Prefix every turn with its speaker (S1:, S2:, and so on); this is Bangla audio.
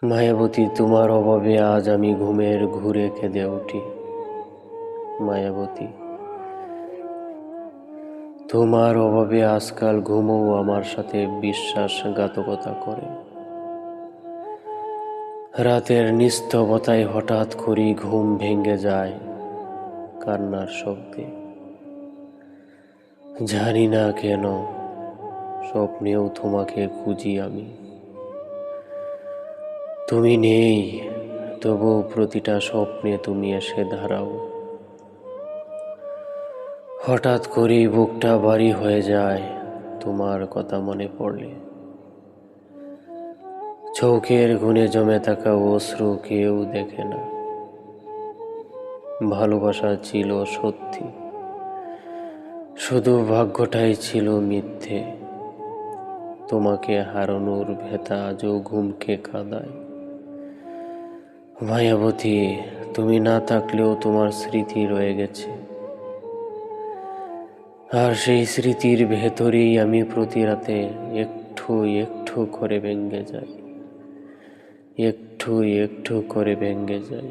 S1: মায়াবতী, তোমার অভাবে আজ আমি ঘুমের ঘুরে কেঁদে উঠি। মায়াবতী, তোমার অভাবে আজকাল ঘুমও আমার সাথে বিশ্বাসঘাতকতা করে। রাতের নিস্তবতায় হঠাৎ করে ঘুম ভেঙে যায় কান্নার শব্দে। জানি না কেন স্বপ্নেও তোমাকে খুঁজি আমি। তুমি নেই, তবু প্রতিটা স্বপ্নে তুমি এসে দাঁড়াও। হঠাৎ করেই বুকটা ভারী হয়ে যায় তোমার কথা মনে পড়লে। চোখের কোণে জমে থাকা অশ্রু কেউ দেখে না। ভালোবাসা ছিল সত্যি, শুধু ভাগ্যটাই ছিল মিথ্যে। তোমাকে হারানোর ব্যথা আজও ঘুমকে কাঁদায়। মায়াবতী, তুমি না থাকলেও তোমার স্মৃতি রয়ে গেছে, আর সেই স্মৃতির ভেতরেই আমি প্রতি রাতে একটু একটু করে ভেঙে যাই, একটু একটু করে ভেঙে যাই।